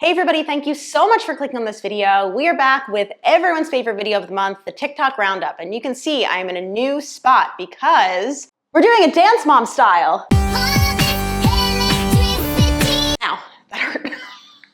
Hey everybody, thank you so much for clicking on this video. We are back with everyone's favorite video of the month, the TikTok Roundup. And you can see I'm in a new spot because we're doing a Dance Mom style. Ow, that hurt.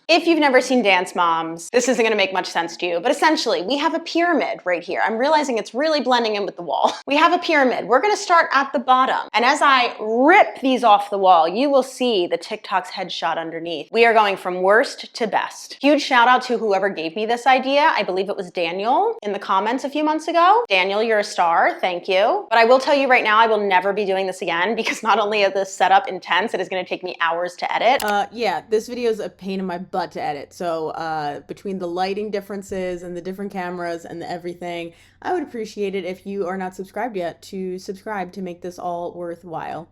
If you've never seen Dance Moms, this isn't gonna make much sense to you, but essentially we have a pyramid right here. I'm realizing it's really blending in with the wall. We have a pyramid. We're gonna start at the bottom. And as I rip these off the wall, you will see the TikTok's headshot underneath. We are going from worst to best. Huge shout out to whoever gave me this idea. I believe it was Daniel in the comments a few months ago. Daniel, you're a star, thank you. But I will tell you right now, I will never be doing this again because not only is this setup intense, it is gonna take me hours to edit. Yeah, this video is a pain in my butt to edit. So between the lighting differences and the different cameras and everything, I would appreciate it if you are not subscribed yet to subscribe to make this all worthwhile.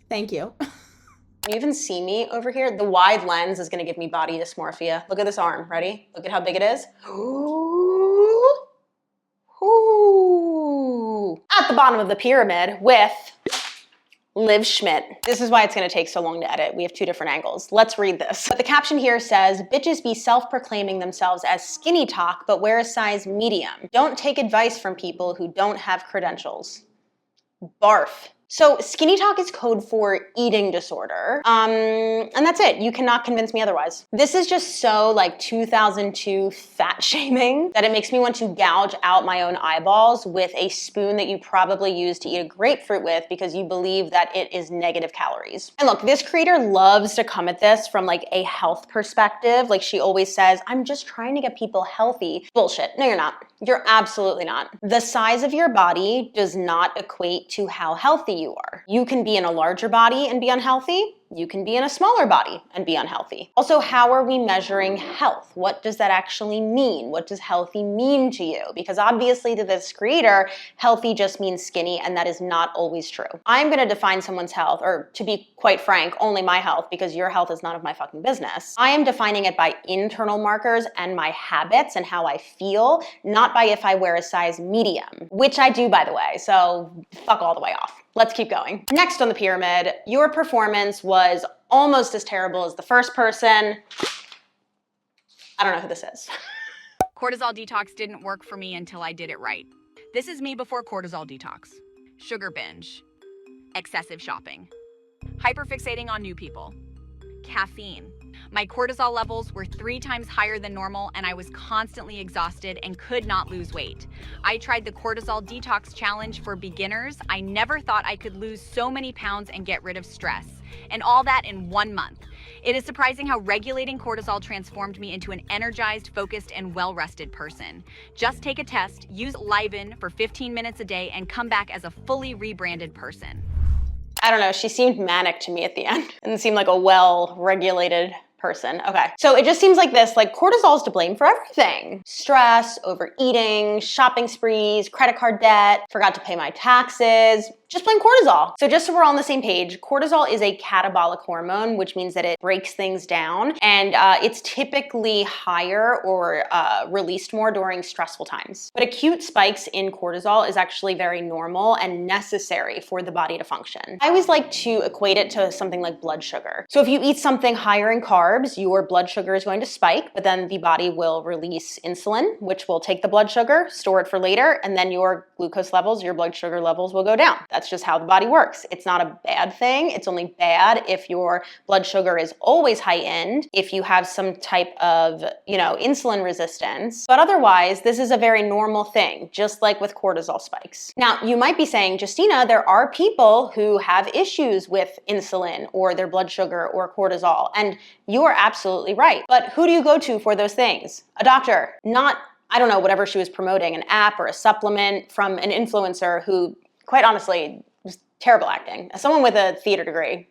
Thank you. You even see me over here. The wide lens is gonna give me body dysmorphia. Look at this arm, ready? Look at how big it is. Ooh. Ooh. At the bottom of the pyramid with Liv Schmidt. This is why it's gonna take so long to edit. We have two different angles. Let's read this. But the caption here says, bitches be self-proclaiming themselves as skinny talk, but wear a size medium. Don't take advice from people who don't have credentials. Barf. So skinny talk is code for eating disorder. And that's it. You cannot convince me otherwise. This is just so like 2002 fat shaming that it makes me want to gouge out my own eyeballs with a spoon that you probably use to eat a grapefruit with because you believe that it is negative calories. And look, this creator loves to come at this from like a health perspective. Like she always says, I'm just trying to get people healthy. Bullshit. No, you're not. You're absolutely not. The size of your body does not equate to how healthy you are. You can be in a larger body and be unhealthy. You can be in a smaller body and be unhealthy. Also, how are we measuring health? What does that actually mean? What does healthy mean to you? Because obviously to this creator, healthy just means skinny, and that is not always true. I'm gonna define someone's health, or to be quite frank, only my health, because your health is none of my fucking business. I am defining it by internal markers and my habits and how I feel, not by if I wear a size medium, which I do, by the way, so fuck all the way off. Let's keep going. Next on the pyramid, your performance was almost as terrible as the first person. I don't know who this is. Cortisol detox didn't work for me until I did it right. This is me before cortisol detox. Sugar binge. Excessive shopping. Hyperfixating on new people. Caffeine. My cortisol levels were 3 times higher than normal and I was constantly exhausted and could not lose weight. I tried the cortisol detox challenge for beginners. I never thought I could lose so many pounds and get rid of stress. And all that in 1 month. It is surprising how regulating cortisol transformed me into an energized, focused, and well-rested person. Just take a test, use Liven for 15 minutes a day, and come back as a fully rebranded person. I don't know, she seemed manic to me at the end. Didn't seem like a well-regulated person. Okay, so it just seems like this, like cortisol is to blame for everything. Stress, overeating, shopping sprees, credit card debt, forgot to pay my taxes, just blame cortisol. So just so we're all on the same page, cortisol is a catabolic hormone, which means that it breaks things down, and it's typically higher or released more during stressful times. But acute spikes in cortisol is actually very normal and necessary for the body to function. I always like to equate it to something like blood sugar. So if you eat something higher in carbs, your blood sugar is going to spike, but then the body will release insulin, which will take the blood sugar, store it for later, and then your glucose levels, your blood sugar levels will go down. That's just how the body works. It's not a bad thing. It's only bad if your blood sugar is always heightened, if you have some type of, insulin resistance. But otherwise, this is a very normal thing, just like with cortisol spikes. Now, you might be saying, Justina, there are people who have issues with insulin or their blood sugar or cortisol, and you are absolutely right. But who do you go to for those things? A doctor, not, I don't know, whatever she was promoting, an app or a supplement from an influencer who, quite honestly, just terrible acting. As someone with a theater degree,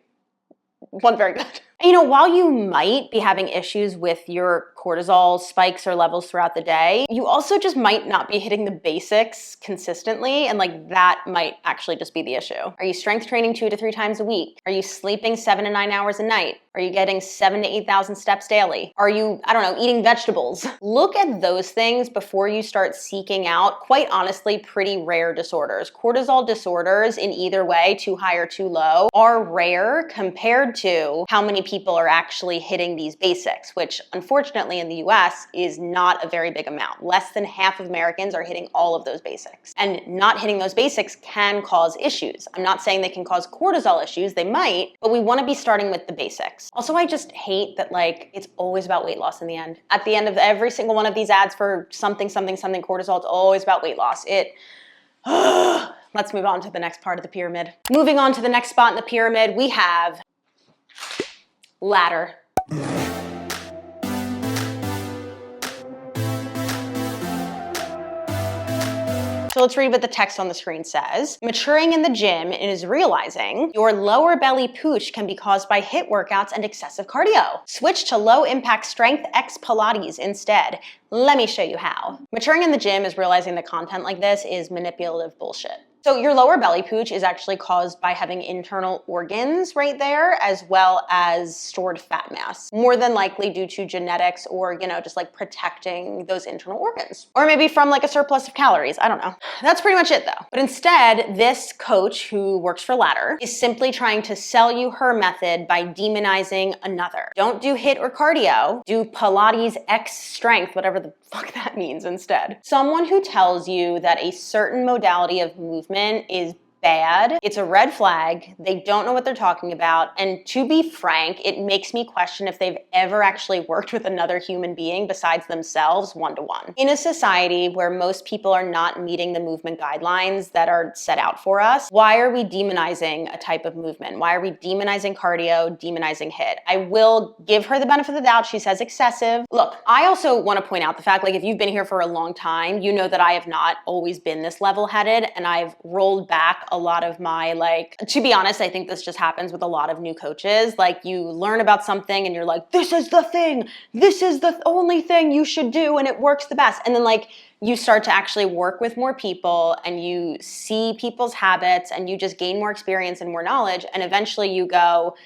wasn't very good. While you might be having issues with your cortisol spikes or levels throughout the day, you also just might not be hitting the basics consistently, and that might actually just be the issue. Are you strength training 2 to 3 times a week? Are you sleeping 7 to 9 hours a night? Are you getting 7,000 to 8,000 steps daily? Are you, I don't know, eating vegetables? Look at those things before you start seeking out, quite honestly, pretty rare disorders. Cortisol disorders in either way, too high or too low, are rare compared to how many people are actually hitting these basics, which unfortunately in the US is not a very big amount. Less than half of Americans are hitting all of those basics. And not hitting those basics can cause issues. I'm not saying they can cause cortisol issues, they might, but we want to be starting with the basics. Also, I just hate that it's always about weight loss in the end. At the end of every single one of these ads for something cortisol, it's always about weight loss. Let's move on to the next part of the pyramid. Moving on to the next spot in the pyramid, we have ladder. So let's read what the text on the screen says. Maturing in the gym is realizing your lower belly pooch can be caused by HIIT workouts and excessive cardio. Switch to low impact strength x Pilates instead. Let me show you how. Maturing in the gym is realizing that content like this is manipulative bullshit. So your lower belly pooch is actually caused by having internal organs right there, as well as stored fat mass, more than likely due to genetics or, just protecting those internal organs. Or maybe from a surplus of calories, I don't know. That's pretty much it though. But instead, this coach who works for Ladder is simply trying to sell you her method by demonizing another. Don't do HIIT or cardio, do Pilates X strength, whatever the fuck that means instead. Someone who tells you that a certain modality of movement is bad, it's a red flag, they don't know what they're talking about, and to be frank, it makes me question if they've ever actually worked with another human being besides themselves one-to-one. In a society where most people are not meeting the movement guidelines that are set out for us, why are we demonizing a type of movement? Why are we demonizing cardio, demonizing HIIT? I will give her the benefit of the doubt. She says excessive. Look, I also want to point out the fact, if you've been here for a long time, you know that I have not always been this level-headed, and I've rolled back a lot of my, to be honest, I think this just happens with a lot of new coaches. You learn about something and you're like, this is the thing, this is the only thing you should do and it works the best. And then you start to actually work with more people and you see people's habits and you just gain more experience and more knowledge. And eventually you go,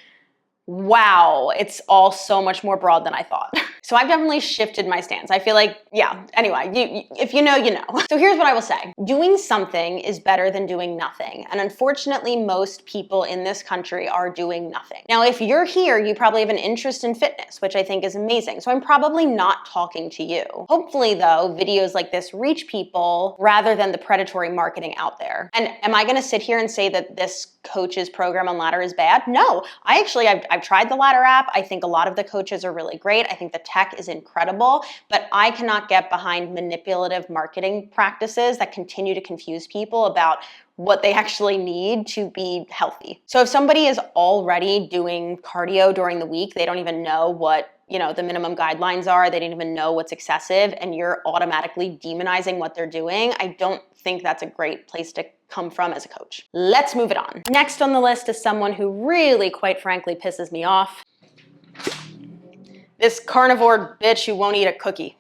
wow, it's all so much more broad than I thought. So I've definitely shifted my stance. I feel anyway, if you know, you know. So here's what I will say. Doing something is better than doing nothing. And unfortunately, most people in this country are doing nothing. Now, if you're here, you probably have an interest in fitness, which I think is amazing. So I'm probably not talking to you. Hopefully though, videos like this reach people rather than the predatory marketing out there. And am I gonna sit here and say that this coach's program on Ladder is bad? No, I've tried the Ladder app. I think a lot of the coaches are really great. I think the tech is incredible, but I cannot get behind manipulative marketing practices that continue to confuse people about what they actually need to be healthy. So if somebody is already doing cardio during the week, they don't even know what the minimum guidelines are, they didn't even know what's excessive, and you're automatically demonizing what they're doing, I don't think that's a great place to come from as a coach. Let's move it on. Next on the list is someone who really, quite frankly, pisses me off. This carnivore bitch who won't eat a cookie.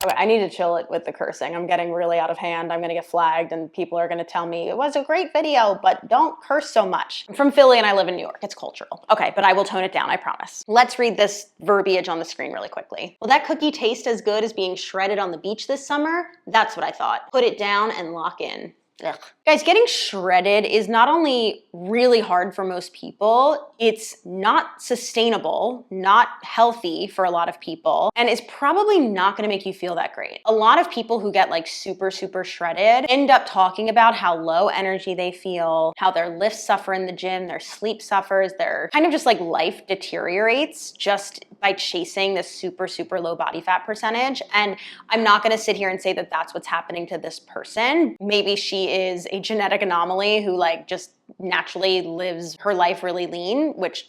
Okay, I need to chill it with the cursing. I'm getting really out of hand. I'm gonna get flagged and people are gonna tell me it was a great video, but don't curse so much. I'm from Philly and I live in New York. It's cultural. Okay, but I will tone it down, I promise. Let's read this verbiage on the screen really quickly. Will that cookie taste as good as being shredded on the beach this summer? That's what I thought. Put it down and lock in. Ugh. Guys, getting shredded is not only really hard for most people, it's not sustainable, not healthy for a lot of people, and is probably not gonna make you feel that great. A lot of people who get super shredded end up talking about how low energy they feel, how their lifts suffer in the gym, their sleep suffers, their kind of just life deteriorates just by chasing this super low body fat percentage. And I'm not gonna sit here and say that that's what's happening to this person. Maybe she is a genetic anomaly who just naturally lives her life really lean, which,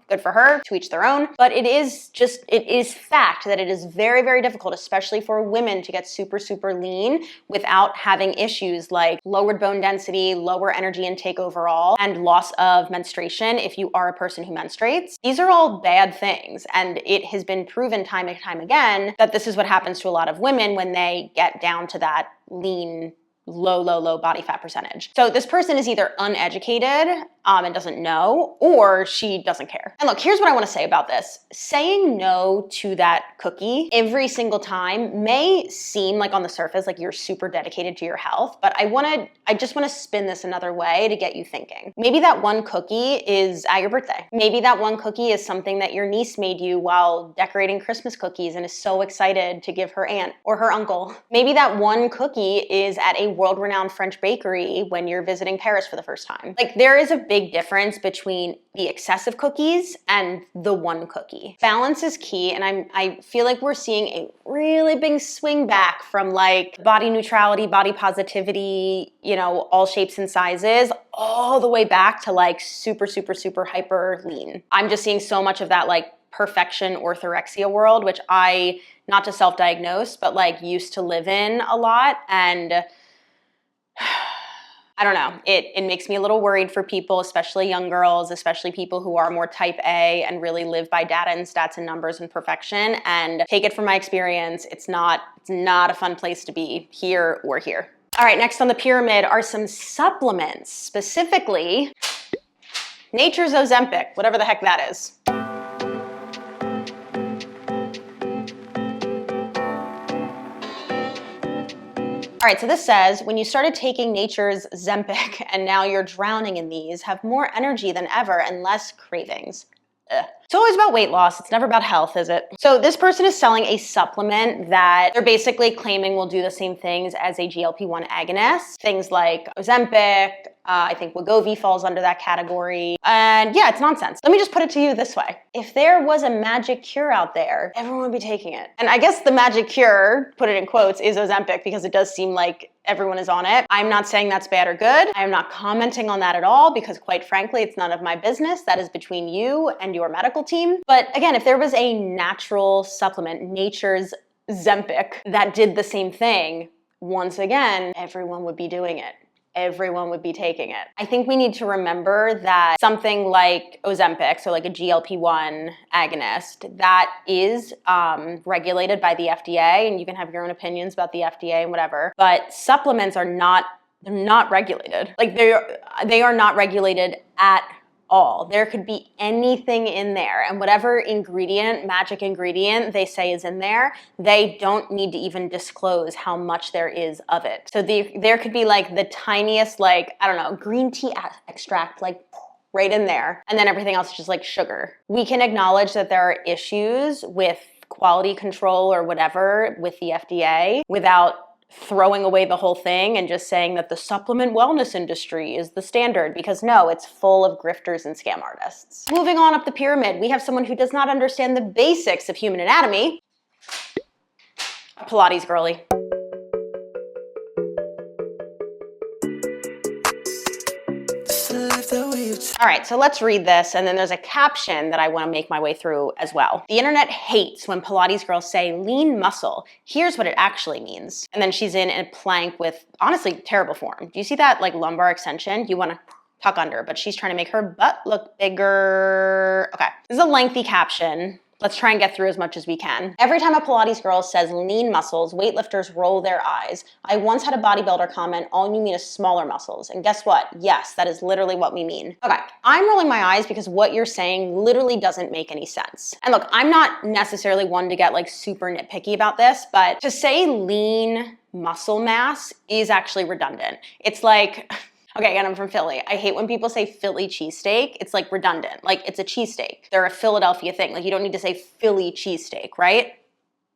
good for her, to each their own. But it is fact that it is very difficult, especially for women, to get super lean without having issues like lowered bone density, lower energy intake overall, and loss of menstruation if you are a person who menstruates. These are all bad things. And it has been proven time and time again that this is what happens to a lot of women when they get down to that lean low body fat percentage. So this person is either uneducated and doesn't know, or she doesn't care. And look, here's what I want to say about this. Saying no to that cookie every single time may seem like on the surface like you're super dedicated to your health, but I just want to spin this another way to get you thinking. Maybe that one cookie is at your birthday. Maybe that one cookie is something that your niece made you while decorating Christmas cookies and is so excited to give her aunt or her uncle. Maybe that one cookie is at a world-renowned French bakery when you're visiting Paris for the first time. Like, there is a big difference between the excessive cookies and the one cookie. Balance is key, and I feel like we're seeing a really big swing back from like body neutrality, body positivity, you know, all shapes and sizes, all the way back to like super hyper lean. I'm just seeing so much of that like perfection orthorexia world, which I, not to self-diagnose, but like used to live in a lot. And I don't know, it makes me a little worried for people, especially young girls, especially people who are more type A and really live by data and stats and numbers and perfection. And take it from my experience, it's not a fun place to be, here or here. All right, next on the pyramid are some supplements, specifically Nature's Ozempic, whatever the heck that is. All right, so this says, when you started taking Nature's Zempic and now you're drowning in these, have more energy than ever and less cravings. Ugh. It's always about weight loss. It's never about health, is it? So this person is selling a supplement that they're basically claiming will do the same things as a GLP-1 agonist. Things like Ozempic, I think Wegovy falls under that category. And yeah, it's nonsense. Let me just put it to you this way. If there was a magic cure out there, everyone would be taking it. And I guess the magic cure, put it in quotes, is Ozempic, because it does seem like everyone is on it. I'm not saying that's bad or good. I am not commenting on that at all, because quite frankly, it's none of my business. That is between you and your medical team. But again, if there was a natural supplement, Nature's Zempic, that did the same thing, once again, everyone would be doing it. Everyone would be taking it. I think we need to remember that something like Ozempic, so like a GLP-1 agonist, that is regulated by the FDA, and you can have your own opinions about the FDA and whatever, but supplements are not, they're not regulated. Like they are not regulated at all. There could be anything in there, and whatever ingredient, magic ingredient they say is in there, they don't need to even disclose how much there is of it. So there could be like the tiniest, like, I don't know, green tea extract, like right in there, and then everything else is just like sugar. We can acknowledge that there are issues with quality control or whatever with the FDA without throwing away the whole thing and just saying that the supplement wellness industry is the standard, because no, it's full of grifters and scam artists. Moving on up the pyramid, we have someone who does not understand the basics of human anatomy. A Pilates girly. All right, so let's read this, and then there's a caption that I want to make my way through as well. The internet hates when Pilates girls say lean muscle. Here's what it actually means. And then she's in a plank with, honestly, terrible form. Do you see that like lumbar extension? You want to tuck under, but she's trying to make her butt look bigger. Okay, this is a lengthy caption. Let's try and get through as much as we can. Every time a Pilates girl says lean muscles, weightlifters roll their eyes. I once had a bodybuilder comment, all you mean is smaller muscles. And guess what? Yes, that is literally what we mean. Okay, I'm rolling my eyes because what you're saying literally doesn't make any sense. And look, I'm not necessarily one to get like super nitpicky about this, but to say lean muscle mass is actually redundant. It's like, okay, again, I'm from Philly. I hate when people say Philly cheesesteak. It's like redundant. Like, it's a cheesesteak. They're a Philadelphia thing. Like, you don't need to say Philly cheesesteak, right?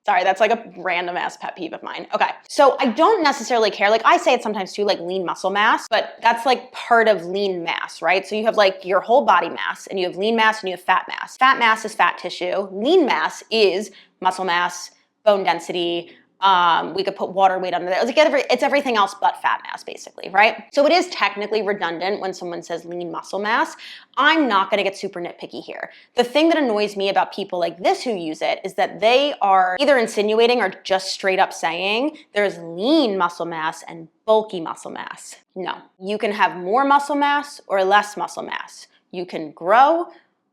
Sorry, that's like a random ass pet peeve of mine. Okay, so I don't necessarily care. Like, I say it sometimes too, like lean muscle mass, but that's like part of lean mass, right? So you have like your whole body mass, and you have lean mass and you have fat mass. Fat mass is fat tissue. Lean mass is muscle mass, bone density. We could put water weight under there. It's everything else but fat mass, basically, right? So it is technically redundant when someone says lean muscle mass. I'm not gonna get super nitpicky here. The thing that annoys me about people like this who use it is that they are either insinuating or just straight up saying there's lean muscle mass and bulky muscle mass. No, you can have more muscle mass or less muscle mass. You can grow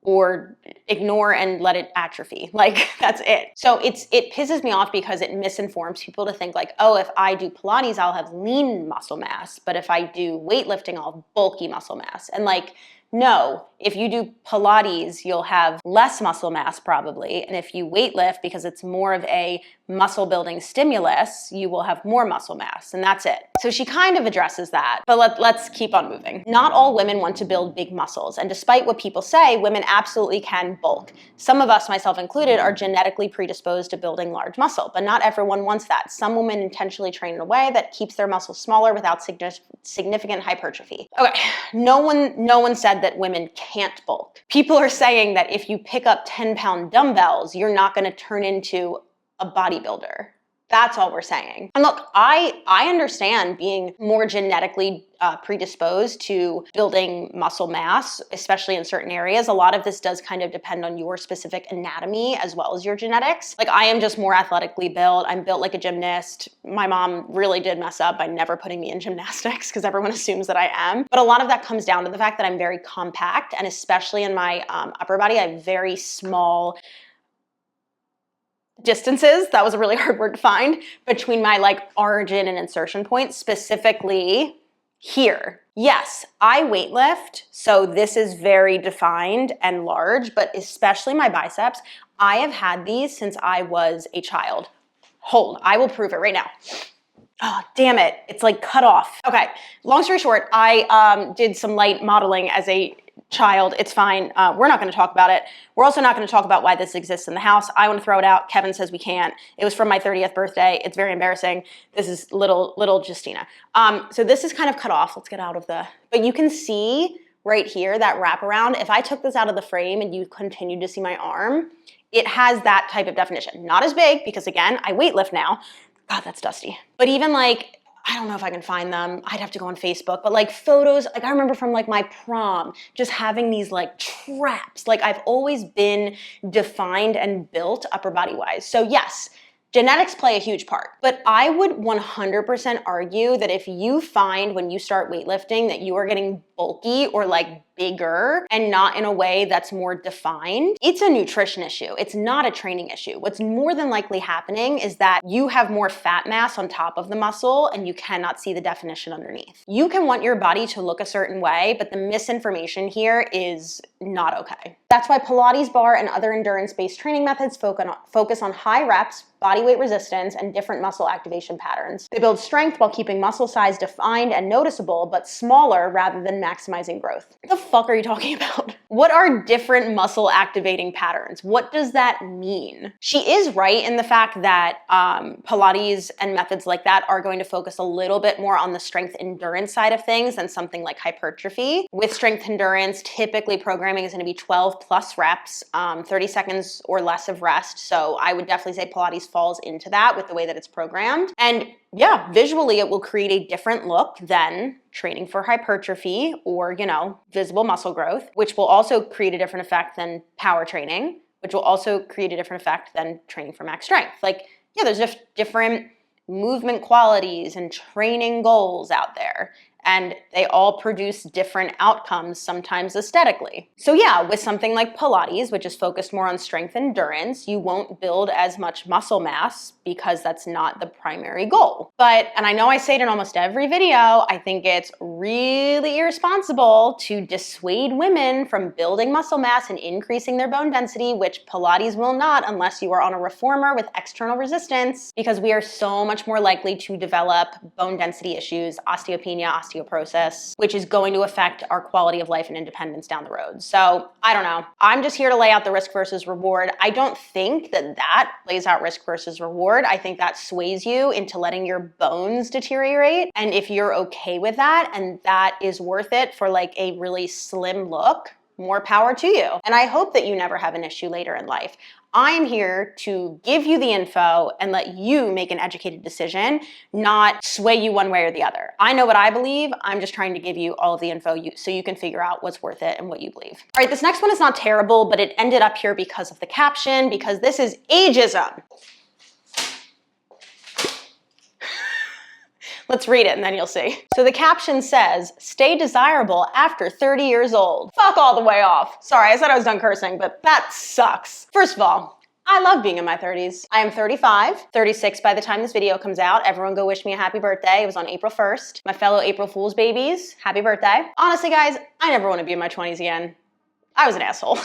or ignore and let it atrophy. Like, that's it. So it pisses me off because it misinforms people to think like, oh, if I do Pilates, I'll have lean muscle mass, but if I do weightlifting, I'll have bulky muscle mass. And like, no, if you do Pilates, you'll have less muscle mass probably. And if you weightlift, because it's more of a muscle building stimulus, you will have more muscle mass, and that's it. So she kind of addresses that, but let's keep on moving. Not all women want to build big muscles. And despite what people say, women absolutely can bulk. Some of us, myself included, are genetically predisposed to building large muscle, but not everyone wants that. Some women intentionally train in a way that keeps their muscles smaller without significant hypertrophy. Okay, no one said that women can't bulk. People are saying that if you pick up 10-pound dumbbells, you're not gonna turn into a bodybuilder. That's all we're saying. And look, I understand being more genetically predisposed to building muscle mass, especially in certain areas. A lot of this does kind of depend on your specific anatomy as well as your genetics. Like, I am just more athletically built. I'm built like a gymnast. My mom really did mess up by never putting me in gymnastics because everyone assumes that I am. But a lot of that comes down to the fact that I'm very compact, and especially in my upper body, I have very small distances, that was a really hard word to find, between my like origin and insertion points, specifically here. Yes, I weightlift, so this is very defined and large, but especially my biceps, I have had these since I was a child. Hold, I will prove it right now. Oh, damn it, it's like cut off. Okay, long story short, I did some light modeling as a child. It's fine. We're not going to talk about it. We're also not going to talk about why this exists in the house. I want to throw it out. Kevin says we can't. It was from my 30th birthday. It's very embarrassing. This is little Justina. So this is kind of cut off. Let's get out of but you can see right here that wraparound. If I took this out of the frame and you continued to see my arm, it has that type of definition. Not as big because, again, I weightlift now. God, that's dusty. But even like, I don't know if I can find them. I'd have to go on Facebook, but like photos, like I remember from like my prom, just having these like traps. Like, I've always been defined and built upper body wise. So yes, genetics play a huge part, but I would 100% argue that if you find when you start weightlifting that you are getting bulky or like bigger and not in a way that's more defined, it's a nutrition issue. It's not a training issue. What's more than likely happening is that you have more fat mass on top of the muscle and you cannot see the definition underneath. You can want your body to look a certain way, but the misinformation here is not okay. That's why Pilates bar and other endurance-based training methods focus on high reps, body weight resistance, and different muscle activation patterns. They build strength while keeping muscle size defined and noticeable, but smaller rather than maximizing growth. What the fuck are you talking about? What are different muscle activating patterns? What does that mean? She is right in the fact that Pilates and methods like that are going to focus a little bit more on the strength endurance side of things than something like hypertrophy. With strength endurance, typically programming is going to be 12 plus reps, 30 seconds or less of rest. So I would definitely say Pilates falls into that with the way that it's programmed. And yeah, visually it will create a different look than training for hypertrophy or, visible muscle growth, which will also create a different effect than power training, which will also create a different effect than training for max strength. Like, yeah, there's just different movement qualities and training goals out there. And they all produce different outcomes, sometimes aesthetically. So yeah, with something like Pilates, which is focused more on strength endurance, you won't build as much muscle mass because that's not the primary goal. And I know I say it in almost every video, I think it's really irresponsible to dissuade women from building muscle mass and increasing their bone density, which Pilates will not unless you are on a reformer with external resistance, because we are so much more likely to develop bone density issues, osteopenia, osteoporosis, which is going to affect our quality of life and independence down the road. So I don't know. I'm just here to lay out the risk versus reward. I don't think that lays out risk versus reward. I think that sways you into letting your bones deteriorate. And if you're okay with that and that is worth it for like a really slim look, more power to you. And I hope that you never have an issue later in life. I'm here to give you the info and let you make an educated decision, not sway you one way or the other. I know what I believe. I'm just trying to give you all of the info so you can figure out what's worth it and what you believe. All right, this next one is not terrible, but it ended up here because of the caption, because this is ageism. Let's read it and then you'll see. So the caption says, stay desirable after 30 years old. Fuck all the way off. Sorry, I said I was done cursing, but that sucks. First of all, I love being in my 30s. I am 35, 36 by the time this video comes out. Everyone go wish me a happy birthday. It was on April 1st. My fellow April Fool's babies, happy birthday. Honestly, guys, I never want to be in my 20s again. I was an asshole.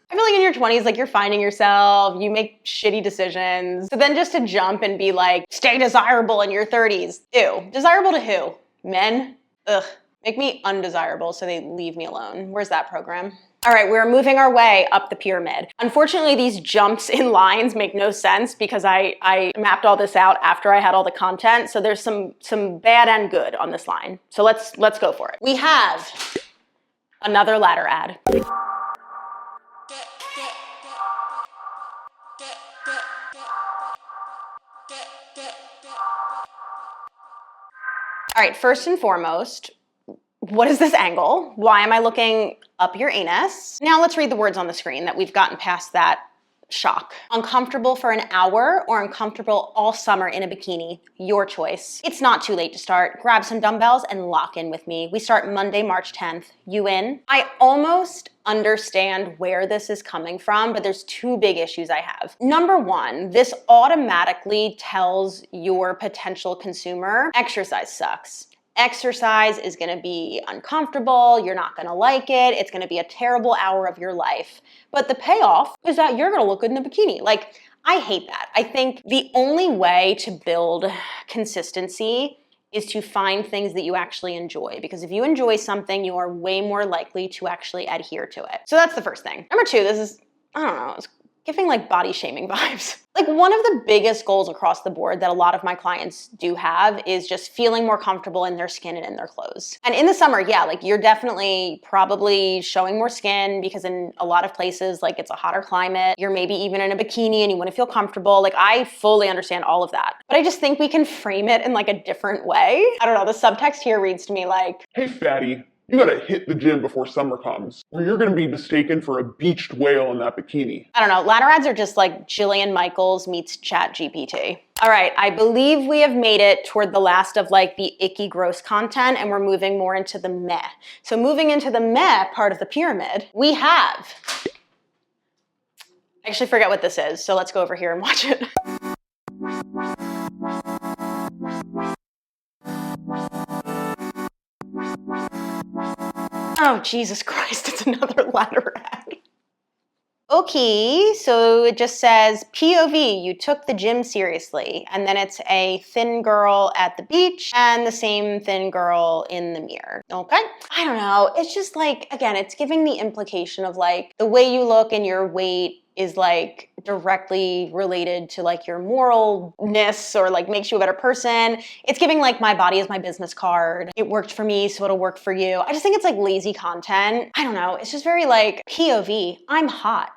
I feel like in your 20s, like you're finding yourself, you make shitty decisions. So then just to jump and be like, stay desirable in your 30s. Ew. Desirable to who? Men? Ugh. Make me undesirable so they leave me alone. Where's that program? All right, we're moving our way up the pyramid. Unfortunately, these jumps in lines make no sense because I mapped all this out after I had all the content. So there's some bad and good on this line. So let's go for it. We have another ladder ad. All right, first and foremost, what is this angle? Why am I looking up your anus? Now let's read the words on the screen that we've gotten past that shock. Uncomfortable for an hour or uncomfortable all summer in a bikini? Your choice. It's not too late to start. Grab some dumbbells and lock in with me. We start Monday, March 10th. You in? I almost understand where this is coming from, but there's two big issues I have. Number one, this automatically tells your potential consumer, exercise sucks. Exercise is gonna be uncomfortable, you're not gonna like it, it's gonna be a terrible hour of your life. But the payoff is that you're gonna look good in a bikini. Like, I hate that. I think the only way to build consistency is to find things that you actually enjoy. Because if you enjoy something, you are way more likely to actually adhere to it. So that's the first thing. Number two, this is, I don't know, it's giving like body shaming vibes. Like one of the biggest goals across the board that a lot of my clients do have is just feeling more comfortable in their skin and in their clothes. And in the summer, yeah, like you're definitely probably showing more skin because in a lot of places, like it's a hotter climate, you're maybe even in a bikini and you want to feel comfortable. Like I fully understand all of that. But I just think we can frame it in like a different way. I don't know, the subtext here reads to me like, hey fatty, you gotta hit the gym before summer comes, or you're gonna be mistaken for a beached whale in that bikini. I don't know, ladder ads are just like Jillian Michaels meets ChatGPT. All right, I believe we have made it toward the last of like the icky gross content and we're moving more into the meh. So moving into the meh part of the pyramid, we have, I actually forget what this is, so let's go over here and watch it. Oh, Jesus Christ, it's another ladder ad. Okay, so it just says, POV, you took the gym seriously. And then it's a thin girl at the beach and the same thin girl in the mirror, okay? I don't know, it's just like, again, it's giving the implication of like, the way you look and your weight is like directly related to like your moralness or like makes you a better person. It's giving like my body is my business card. It worked for me, so it'll work for you. I just think it's like lazy content. I don't know, it's just very like POV, I'm hot.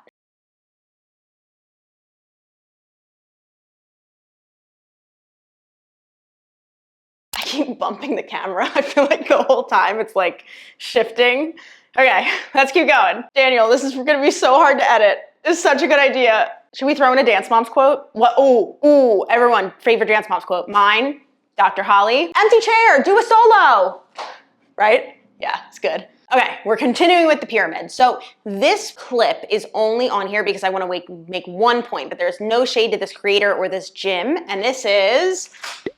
I keep bumping the camera. I feel like the whole time it's like shifting. Okay, let's keep going. Daniel, this is gonna be so hard to edit. This is such a good idea. Should we throw in a Dance Moms quote? What? Ooh, everyone, favorite Dance Moms quote. Mine, Dr. Holly. Empty chair, do a solo. Right? Yeah, it's good. Okay, we're continuing with the pyramid. So this clip is only on here because I want to make one point, but there's no shade to this creator or this gym. And this is,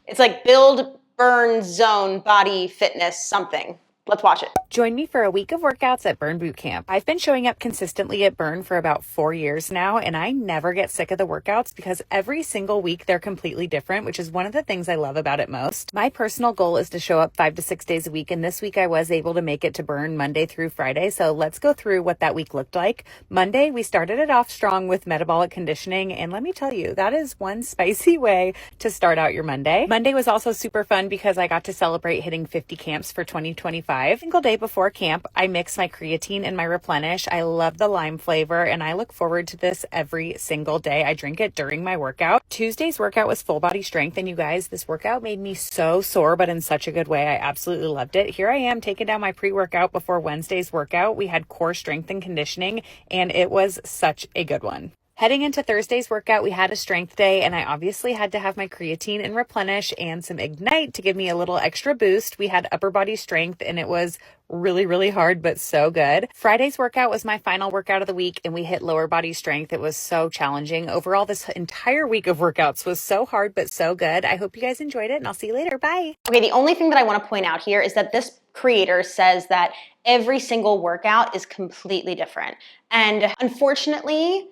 it's like build, burn, zone, body, fitness, something. Let's watch it. Join me for a week of workouts at Burn Boot Camp. I've been showing up consistently at Burn for about 4 years now, and I never get sick of the workouts because every single week they're completely different, which is one of the things I love about it most. My personal goal is to show up 5 to 6 days a week, and this week I was able to make it to Burn Monday through Friday, so let's go through what that week looked like. Monday, we started it off strong with metabolic conditioning, and let me tell you, that is one spicy way to start out your Monday. Monday was also super fun because I got to celebrate hitting 50 camps for 2025. Single day before camp, I mix my creatine and my Replenish. I love the lime flavor and I look forward to this every single day. I drink it during my workout. Tuesday's workout was full body strength, and you guys, this workout made me so sore, but in such a good way. I absolutely loved it. Here I am taking down my pre-workout before Wednesday's workout. We had core strength and conditioning and it was such a good one. Heading into Thursday's workout, we had a strength day, and I obviously had to have my creatine and replenish and some Ignite to give me a little extra boost. We had upper body strength, and it was really, really hard, but so good. Friday's workout was my final workout of the week, and we hit lower body strength. It was so challenging. Overall, this entire week of workouts was so hard, but so good. I hope you guys enjoyed it, and I'll see you later. Bye. Okay, the only thing that I want to point out here is that this creator says that every single workout is completely different. And unfortunately,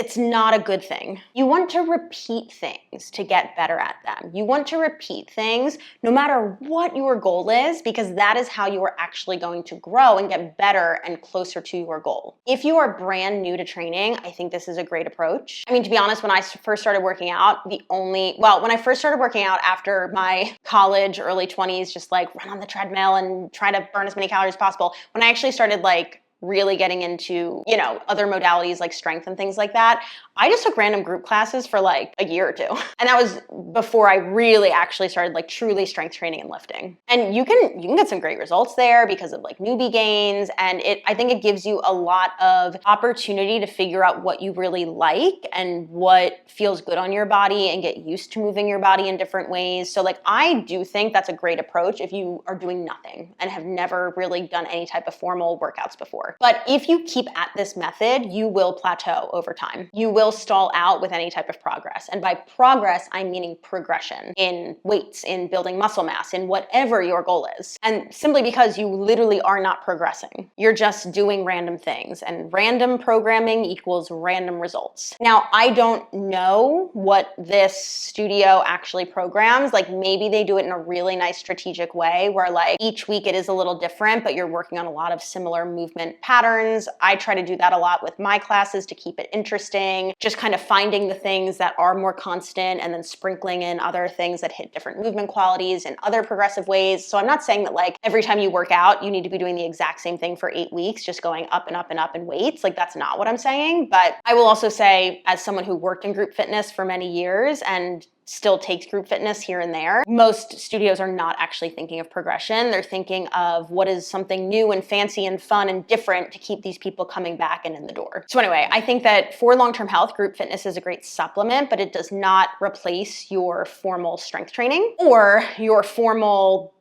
it's not a good thing. You want to repeat things to get better at them. You want to repeat things no matter what your goal is, because that is how you are actually going to grow and get better and closer to your goal. If you are brand new to training, I think this is a great approach. I mean, to be honest, when I first started working out, when I first started working out after my college, early 20s, just like run on the treadmill and try to burn as many calories as possible, when I actually started like really getting into, other modalities like strength and things like that, I just took random group classes for like a year or two. And that was before I really actually started like truly strength training and lifting. And you can get some great results there because of like newbie gains. And I think it gives you a lot of opportunity to figure out what you really like and what feels good on your body and get used to moving your body in different ways. So like, I do think that's a great approach if you are doing nothing and have never really done any type of formal workouts before. But if you keep at this method, you will plateau over time. You will stall out with any type of progress. And by progress, I'm meaning progression in weights, in building muscle mass, in whatever your goal is. And simply because you literally are not progressing. You're just doing random things, and random programming equals random results. Now, I don't know what this studio actually programs. Like maybe they do it in a really nice strategic way where like each week it is a little different, but you're working on a lot of similar movement patterns. I try to do that a lot with my classes to keep it interesting, just kind of finding the things that are more constant and then sprinkling in other things that hit different movement qualities in other progressive ways. So I'm not saying that like every time you work out, you need to be doing the exact same thing for 8 weeks, just going up and up and up in weights. Like that's not what I'm saying. But I will also say, as someone who worked in group fitness for many years and still takes group fitness here and there, most studios are not actually thinking of progression. They're thinking of what is something new and fancy and fun and different to keep these people coming back and in the door. So anyway, I think that for long-term health, group fitness is a great supplement, but it does not replace your formal strength training or your formal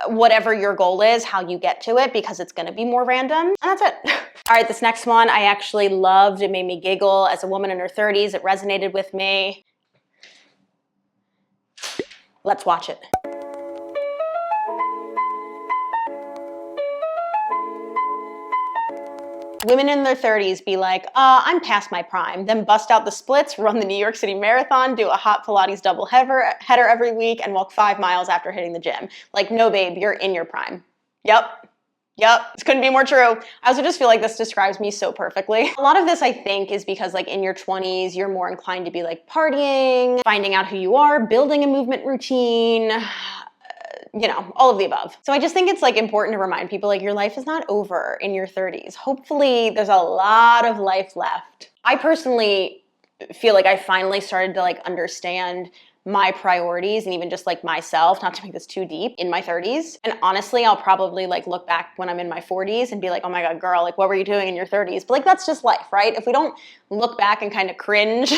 whatever your goal is, how you get to it, because it's going to be more random. And that's it. All right, this next one I actually loved. It made me giggle. As a woman in her 30s, it resonated with me. Let's watch it. Women in their 30s be like, I'm past my prime, then bust out the splits, run the New York City Marathon, do a hot Pilates double header every week, and walk 5 miles after hitting the gym. Like, no, babe, you're in your prime. Yep, this couldn't be more true. I also just feel like this describes me so perfectly. A lot of this, I think, is because like in your 20s, you're more inclined to be like partying, finding out who you are, building a movement routine, all of the above. So I just think it's like important to remind people like your life is not over in your 30s. Hopefully there's a lot of life left. I personally feel like I finally started to like understand my priorities and even just like myself, not to make this too deep, in my 30s. And honestly, I'll probably like look back when I'm in my 40s and be like, oh my God, girl, like what were you doing in your 30s? But like, that's just life, right? If we don't look back and kind of cringe,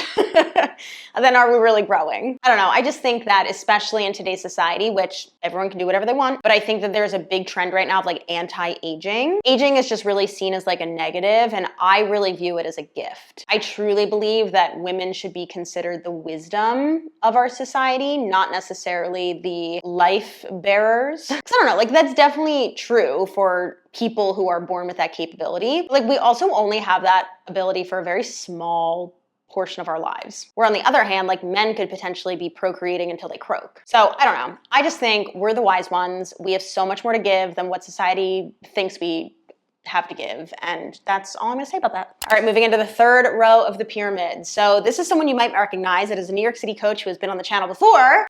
then are we really growing? I don't know. I just think that especially in today's society, which everyone can do whatever they want, but I think that there's a big trend right now of like anti-aging. Aging is just really seen as like a negative, and I really view it as a gift. I truly believe that women should be considered the wisdom of our society, not necessarily the life bearers. 'Cause I don't know, like that's definitely true for people who are born with that capability. Like we also only have that ability for a very small portion of our lives. Where on the other hand, like men could potentially be procreating until they croak. So I don't know. I just think we're the wise ones. We have so much more to give than what society thinks we have to give. And that's all I'm gonna say about that. All right, moving into the third row of the pyramid. So this is someone you might recognize. It is a New York City coach who has been on the channel before,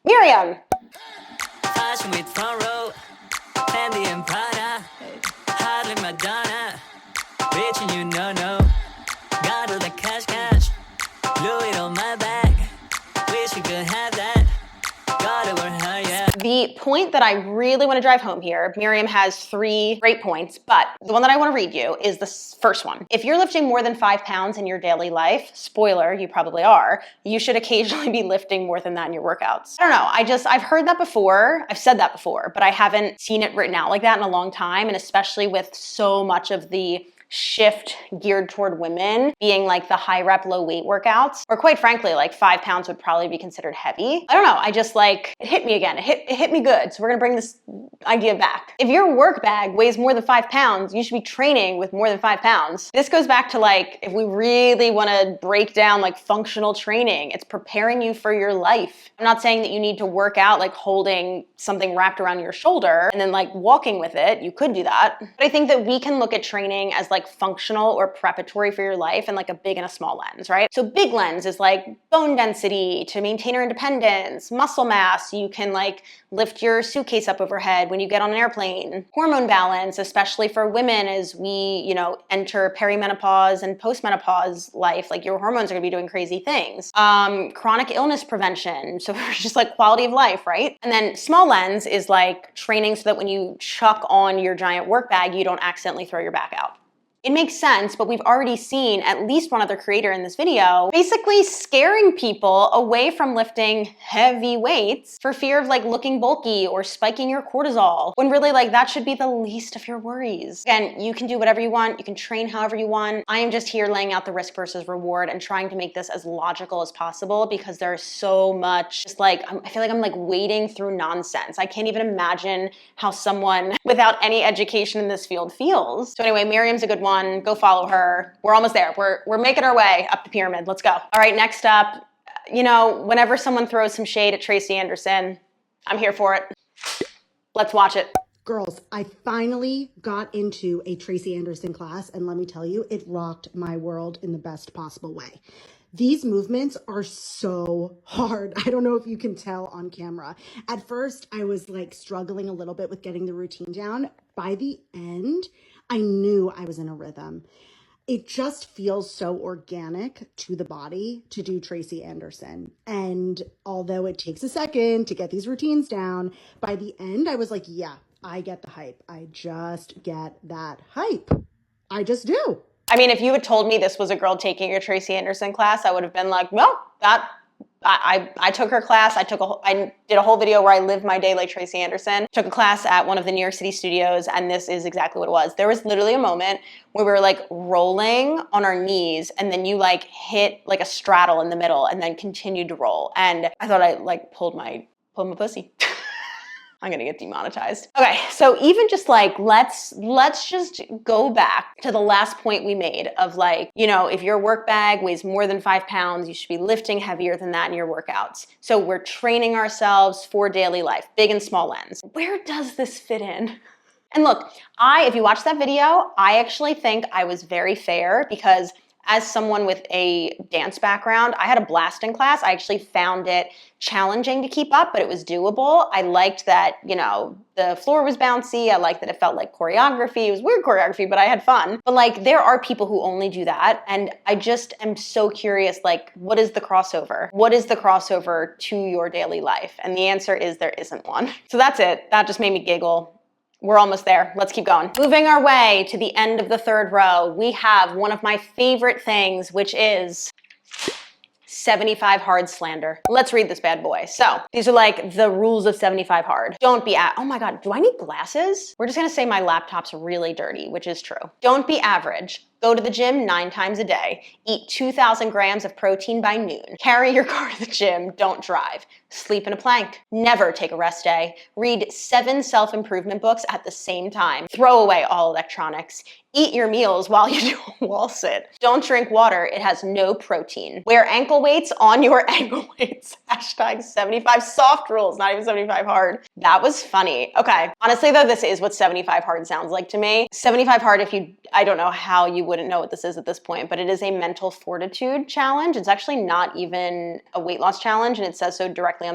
Miriam. Fashion with front row, Fendi and Prada, hardly Madonna, rich and you know, got all the cash, Louis on my back, wish you could have that, gotta work hard, yeah. The The point that I really want to drive home here, Miriam has 3 great points, but the one that I want to read you is the first one. If you're lifting more than 5 pounds in your daily life, spoiler, you probably are, you should occasionally be lifting more than that in your workouts. I don't know, I've heard that before, I've said that before, but I haven't seen it written out like that in a long time, and especially with so much of the shift geared toward women being like the high rep, low weight workouts, or quite frankly, like 5 pounds would probably be considered heavy. I don't know, I just like, it hit me again. It hit me good. So we're gonna bring this idea back. If your work bag weighs more than 5 pounds, you should be training with more than 5 pounds. This goes back to like, if we really wanna break down like functional training, it's preparing you for your life. I'm not saying that you need to work out like holding something wrapped around your shoulder and then like walking with it. You could do that. But I think that we can look at training as like functional or preparatory for your life and like a big and a small lens, right? So big lens is like bone density to maintain your independence, muscle mass. You can like lift your suitcase up overhead when you get on an airplane. Hormone balance, especially for women as we, you know, enter perimenopause and postmenopause life, like your hormones are gonna be doing crazy things. Chronic illness prevention. So just like quality of life, right? And then small lens is like training so that when you chuck on your giant work bag, you don't accidentally throw your back out. It makes sense, but we've already seen at least one other creator in this video basically scaring people away from lifting heavy weights for fear of like looking bulky or spiking your cortisol, when really like that should be the least of your worries. Again, you can do whatever you want, you can train however you want. I am just here laying out the risk versus reward and trying to make this as logical as possible because there's so much just like, I feel like I'm like wading through nonsense. I can't even imagine how someone without any education in this field feels. So anyway, Miriam's a good one. Go follow her. We're almost there. We're making our way up the pyramid. Let's go. All right, next up, you know, whenever someone throws some shade at Tracy Anderson, I'm here for it. Let's watch it. Girls, I finally got into a Tracy Anderson class, and let me tell you, it rocked my world in the best possible way. These movements are so hard. I don't know if you can tell on camera. At first, I was like struggling a little bit with getting the routine down. By the end, I knew I was in a rhythm. It just feels so organic to the body to do Tracy Anderson. And although it takes a second to get these routines down, by the end, I was like, yeah, I get the hype. I just get that hype. I just do. I mean, if you had told me this was a girl taking your Tracy Anderson class, I would have been like, well, I took her class. I did a whole video where I lived my day like Tracy Anderson. Took a class at one of the New York City studios, and this is exactly what it was. There was literally a moment where we were like rolling on our knees, and then you like hit like a straddle in the middle, and then continued to roll. And I thought I like pulled my pussy. I'm gonna get demonetized. Okay, so even just like, let's just go back to the last point we made of like, you know, if your work bag weighs more than 5 pounds, you should be lifting heavier than that in your workouts. So we're training ourselves for daily life, big and small lens. Where does this fit in? And look, if you watch that video, I actually think I was very fair because as someone with a dance background, I had a blast in class. I actually found it challenging to keep up, but it was doable. I liked that, you know, the floor was bouncy. I liked that it felt like choreography. It was weird choreography, but I had fun. But like, there are people who only do that. And I just am so curious, like, what is the crossover? What is the crossover to your daily life? And the answer is there isn't one. So that's it. That just made me giggle. We're almost there. Let's keep going. Moving our way to the end of the third row, we have one of my favorite things, which is 75 hard slander. Let's read this bad boy. So these are like the rules of 75 hard. Don't be oh my God, do I need glasses? We're just gonna say my laptop's really dirty, which is true. Don't be average. Go to the gym 9 times a day. Eat 2,000 grams of protein by noon. Carry your car to the gym. Don't drive. Sleep in a plank. Never take a rest day. Read 7 self-improvement books at the same time. Throw away all electronics. Eat your meals while you do a wall sit. Don't drink water. It has no protein. Wear ankle weights on your ankle weights. Hashtag 75 soft rules, not even 75 hard. That was funny. Okay. Honestly though, this is what 75 hard sounds like to me. 75 hard, I don't know how you wouldn't know what this is at this point, but it is a mental fortitude challenge. It's actually not even a weight loss challenge, and it says so directly on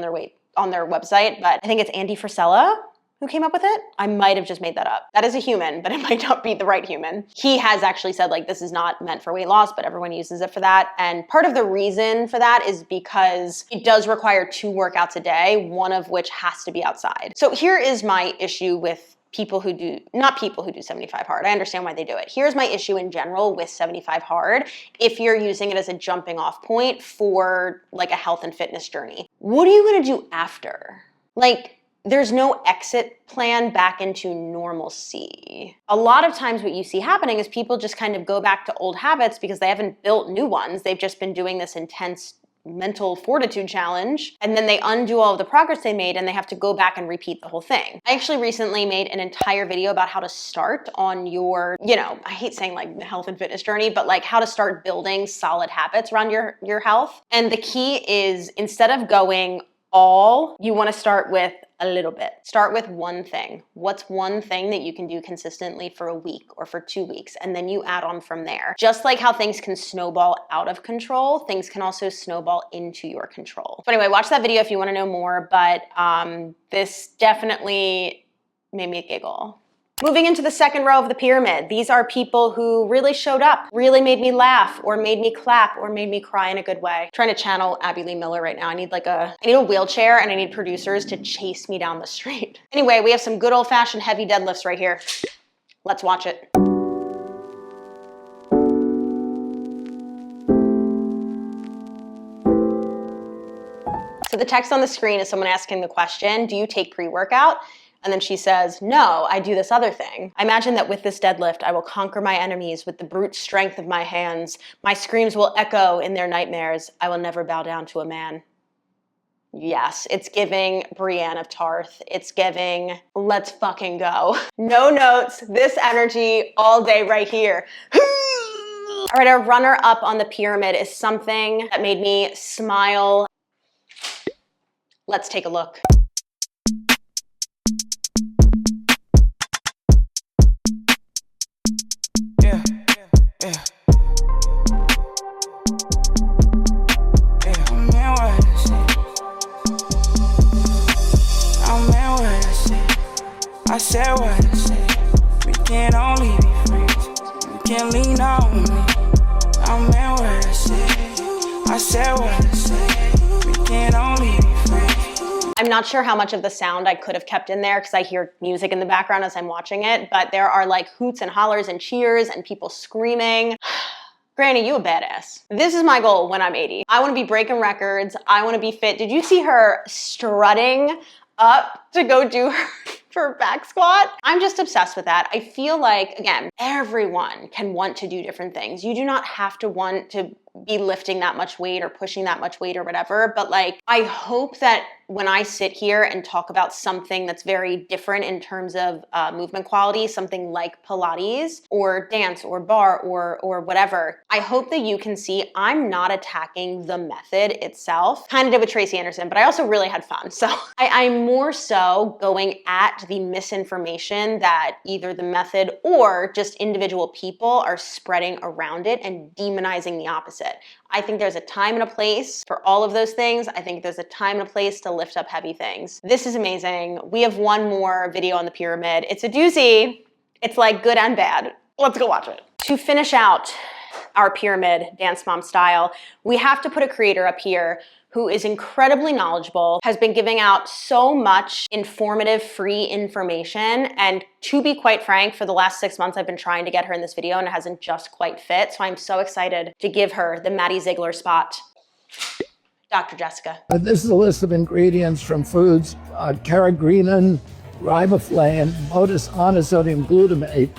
their website, but I think it's Andy Frisella who came up with it. I might have just made that up. That is a human, but it might not be the right human. He has actually said like, this is not meant for weight loss, but everyone uses it for that. And part of the reason for that is because it does require 2 workouts a day, one of which has to be outside. So here is my issue with people who do, not people who do 75 hard. I understand why they do it. Here's my issue in general with 75 hard. If you're using it as a jumping off point for like a health and fitness journey, what are you gonna do after? Like, there's no exit plan back into normalcy. A lot of times what you see happening is people just kind of go back to old habits because they haven't built new ones. They've just been doing this intense mental fortitude challenge, and then they undo all of the progress they made and they have to go back and repeat the whole thing. I actually recently made an entire video about how to start on your, you know, I hate saying like the health and fitness journey, but like how to start building solid habits around your health. And the key is, instead of going all, you want to start with a little bit. Start with one thing. What's one thing that you can do consistently for a week or for 2 weeks? And then you add on from there. Just like how things can snowball out of control, things can also snowball into your control. So anyway, watch that video if you want to know more, but this definitely made me giggle. Moving into the second row of the pyramid, these are people who really showed up, really made me laugh, or made me clap, or made me cry in a good way. I'm trying to channel Abby Lee Miller right now. I need a wheelchair, and I need producers to chase me down the street. Anyway, we have some good old-fashioned heavy deadlifts right here. Let's watch it. So the text on the screen is someone asking the question, do you take pre-workout? And then she says, no, I do this other thing. I imagine that with this deadlift, I will conquer my enemies with the brute strength of my hands. My screams will echo in their nightmares. I will never bow down to a man. Yes, it's giving Brienne of Tarth. It's giving, let's fucking go. No notes, this energy all day right here. All right, our runner up on the pyramid is something that made me smile. Let's take a look. I said what I said. We can only be friends. You can lean on me. I meant what I said. I said what I said. We can only be friends. I'm not sure how much of the sound I could have kept in there because I hear music in the background as I'm watching it, but there are like hoots and hollers and cheers and people screaming. Granny, you a badass. This is my goal when I'm 80. I want to be breaking records. I want to be fit. Did you see her strutting up to go do her back squat? I'm just obsessed with that. I feel like, again, everyone can want to do different things. You do not have to want to be lifting that much weight or pushing that much weight or whatever, but like, I hope that when I sit here and talk about something that's very different in terms of movement quality, something like Pilates or dance or bar or whatever, I hope that you can see I'm not attacking the method itself. Kind of did with Tracy Anderson, but I also really had fun. So I'm more so going at the misinformation that either the method or just individual people are spreading around it and demonizing the opposite. I think there's a time and a place for all of those things. I think there's a time and a place to lift up heavy things. This is amazing. We have one more video on the pyramid. It's a doozy. It's like good and bad. Let's go watch it. To finish out our pyramid, Dance Mom style, we have to put a creator up here who is incredibly knowledgeable, has been giving out so much informative, free information. And to be quite frank, for the last 6 months, I've been trying to get her in this video and it hasn't just quite fit. So I'm so excited to give her the Maddie Ziegler spot. Dr. Jessica. This is a list of ingredients from foods: carrageenan, riboflavin, monosodium glutamate,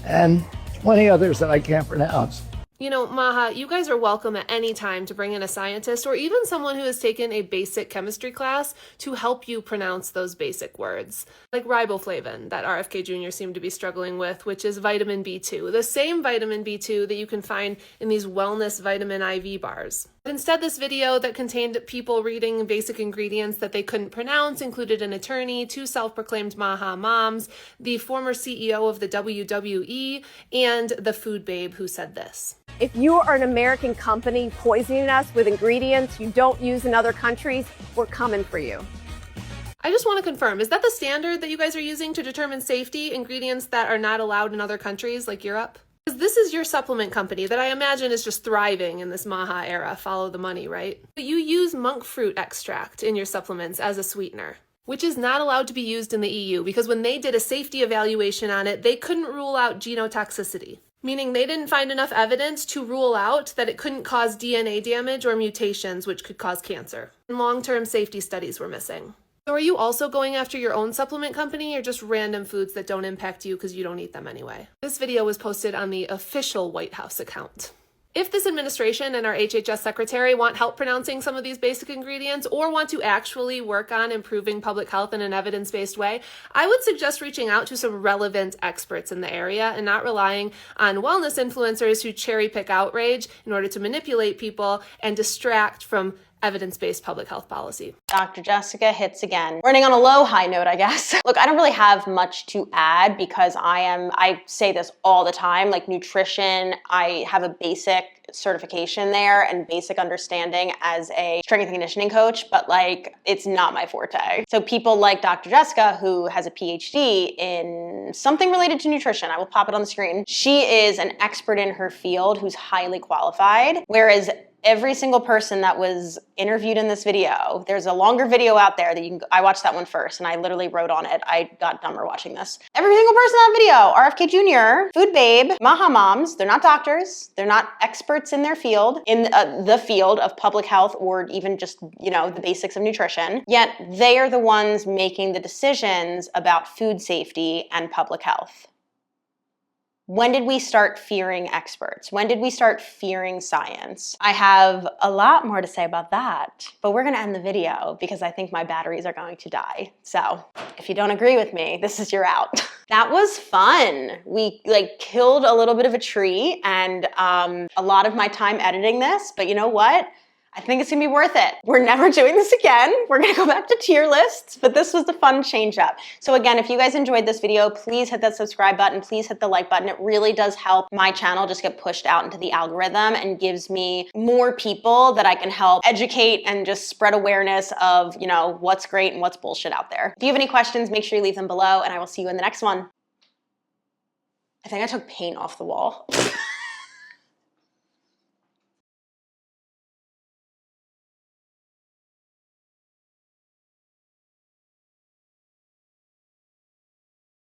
and 20 others that I can't pronounce. You know, Maha, you guys are welcome at any time to bring in a scientist or even someone who has taken a basic chemistry class to help you pronounce those basic words. Like riboflavin, that RFK Jr. seemed to be struggling with, which is vitamin B2, the same vitamin B2 that you can find in these wellness vitamin IV bars. But instead, this video that contained people reading basic ingredients that they couldn't pronounce included an attorney, 2 self-proclaimed Maha moms, the former CEO of the WWE, and the food babe who said this. If you are an American company poisoning us with ingredients you don't use in other countries, we're coming for you. I just want to confirm, is that the standard that you guys are using to determine safety, ingredients that are not allowed in other countries like Europe? Because this is your supplement company that I imagine is just thriving in this Maha era, follow the money, right? But you use monk fruit extract in your supplements as a sweetener, which is not allowed to be used in the EU because when they did a safety evaluation on it, they couldn't rule out genotoxicity, meaning they didn't find enough evidence to rule out that it couldn't cause DNA damage or mutations which could cause cancer. And long-term safety studies were missing. So are you also going after your own supplement company or just random foods that don't impact you because you don't eat them anyway? This video was posted on the official White House account. If this administration and our HHS secretary want help pronouncing some of these basic ingredients or want to actually work on improving public health in an evidence-based way, I would suggest reaching out to some relevant experts in the area and not relying on wellness influencers who cherry pick outrage in order to manipulate people and distract from evidence-based public health policy. Dr. Jessica hits again. Running on a low high note, I guess. Look, I don't really have much to add because I say this all the time, like nutrition, I have a basic certification there and basic understanding as a strength and conditioning coach, but like, it's not my forte. So people like Dr. Jessica, who has a PhD in something related to nutrition, I will pop it on the screen. She is an expert in her field who's highly qualified, whereas every single person that was interviewed in this video, there's a longer video out there that you can, I watched that one first and I literally wrote on it. I got dumber watching this. Every single person in that video, RFK Jr., Food Babe, Maha Moms, they're not doctors, they're not experts in their field, in the field of public health or even just, the basics of nutrition, yet they are the ones making the decisions about food safety and public health. When did we start fearing experts? When did we start fearing science? I have a lot more to say about that, but we're gonna end the video because I think my batteries are going to die. So if you don't agree with me, this is your out. That was fun. We killed a little bit of a tree and a lot of my time editing this, but you know what? I think it's gonna be worth it. We're never doing this again. We're gonna go back to tier lists, but this was the fun change up. So again, if you guys enjoyed this video, please hit that subscribe button, please hit the like button. It really does help my channel just get pushed out into the algorithm and gives me more people that I can help educate and just spread awareness of, what's great and what's bullshit out there. If you have any questions, make sure you leave them below and I will see you in the next one. I think I took paint off the wall.